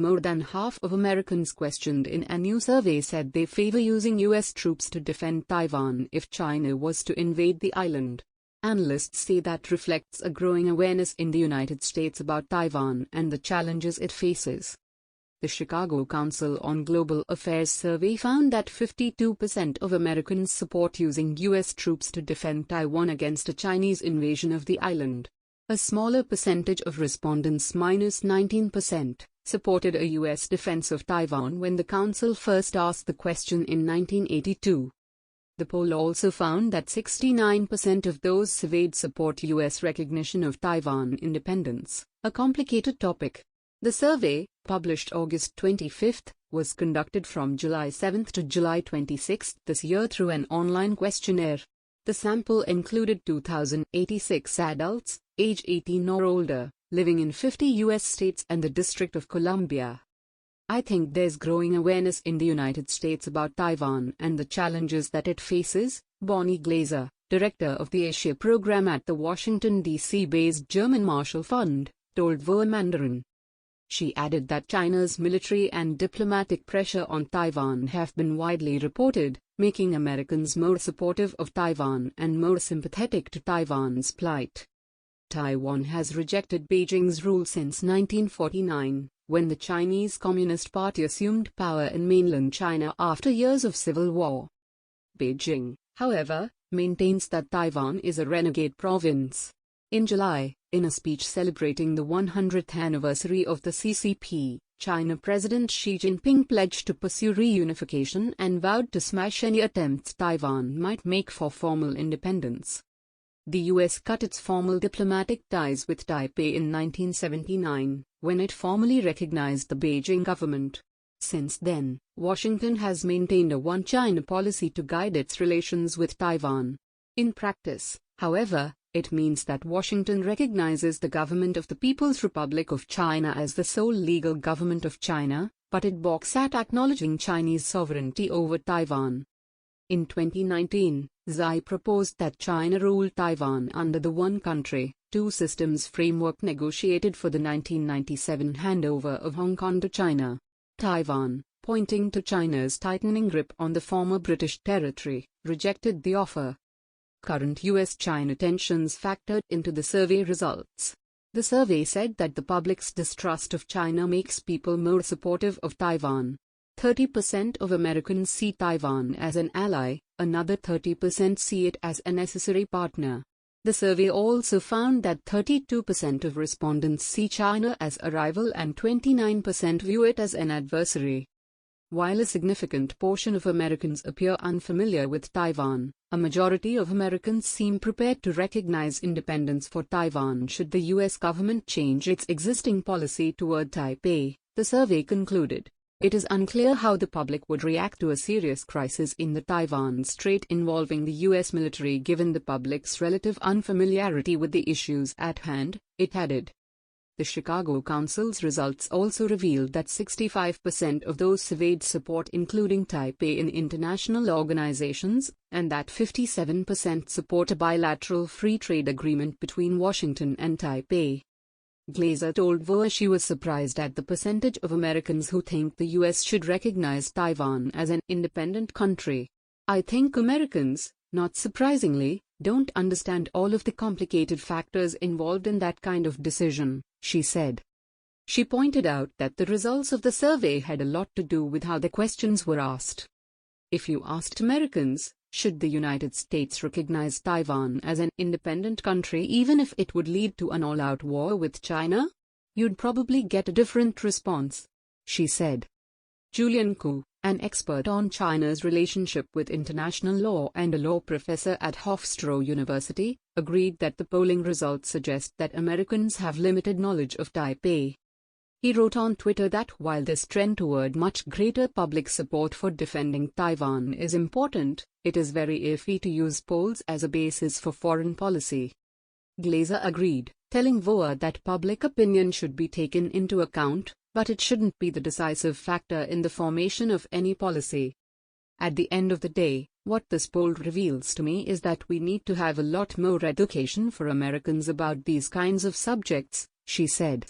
more than half of Americans questioned in a new survey said they favor using U.S. troops to defend Taiwan if China was to invade the island. Analysts say that reflects a growing awareness in the United States about Taiwan and the challenges it faces. The Chicago Council on Global Affairs survey found that 52% of Americans support using U.S. troops to defend Taiwan against a Chinese invasion of the island. A smaller percentage of respondents, -19%, supported a U.S. defense of Taiwan when the Council first asked the question in 1982. The poll also found that 69% of those surveyed support U.S. recognition of Taiwan independence, a complicated topic. The survey, published August 25, was conducted from July 7 to July 26 this year through an online questionnaire. The sample included 2,086 adults, age 18 or older, living in 50 U.S. states and the District of Columbia. I think there's growing awareness in the United States about Taiwan and the challenges that it faces, Bonnie Glaser, director of the Asia program at the Washington, D.C.-based German Marshall Fund, told VOA Mandarin. She added that China's military and diplomatic pressure on Taiwan have been widely reported, making Americans more supportive of Taiwan and more sympathetic to Taiwan's plight. Taiwan has rejected Beijing's rule since 1949, when the Chinese Communist Party assumed power in mainland China after years of civil war. Beijing, however, maintains that Taiwan is a renegade province. In July, in a speech celebrating the 100th anniversary of the CCP, China President Xi Jinping pledged to pursue reunification and vowed to smash any attempts Taiwan might make for formal independence. The U.S. cut its formal diplomatic ties with Taipei in 1979, when it formally recognized the Beijing government. Since then, Washington has maintained a one-China policy to guide its relations with Taiwan. In practice, however, it means that Washington recognizes the government of the People's Republic of China as the sole legal government of China, but it balks at acknowledging Chinese sovereignty over Taiwan. In 2019, Xi proposed that China rule Taiwan under the One Country, Two Systems framework negotiated for the 1997 handover of Hong Kong to China. Taiwan, pointing to China's tightening grip on the former British territory, rejected the offer. Current U.S.-China tensions factored into the survey results. The survey said that the public's distrust of China makes people more supportive of Taiwan. 30% of Americans see Taiwan as an ally, another 30% see it as a necessary partner. The survey also found that 32% of respondents see China as a rival and 29% view it as an adversary. While a significant portion of Americans appear unfamiliar with Taiwan, a majority of Americans seem prepared to recognize independence for Taiwan should the U.S. government change its existing policy toward Taipei, the survey concluded. It is unclear how the public would react to a serious crisis in the Taiwan Strait involving the U.S. military given the public's relative unfamiliarity with the issues at hand, it added. The Chicago Council's results also revealed that 65% of those surveyed support including Taipei in international organizations, and that 57% support a bilateral free trade agreement between Washington and Taipei. Glaser told VOA she was surprised at the percentage of Americans who think the U.S. should recognize Taiwan as an independent country. I think Americans, not surprisingly, don't understand all of the complicated factors involved in that kind of decision, she said. She pointed out that the results of the survey had a lot to do with how the questions were asked. If you asked Americans, should the United States recognize Taiwan as an independent country even if it would lead to an all-out war with China? You'd probably get a different response, she said. Julian Koo, an expert on China's relationship with international law and a law professor at Hofstra University, agreed that the polling results suggest that Americans have limited knowledge of Taipei. He wrote on Twitter that while this trend toward much greater public support for defending Taiwan is important, it is very iffy to use polls as a basis for foreign policy. Glaser agreed, telling VOA that public opinion should be taken into account, but it shouldn't be the decisive factor in the formation of any policy. At the end of the day, what this poll reveals to me is that we need to have a lot more education for Americans about these kinds of subjects, she said.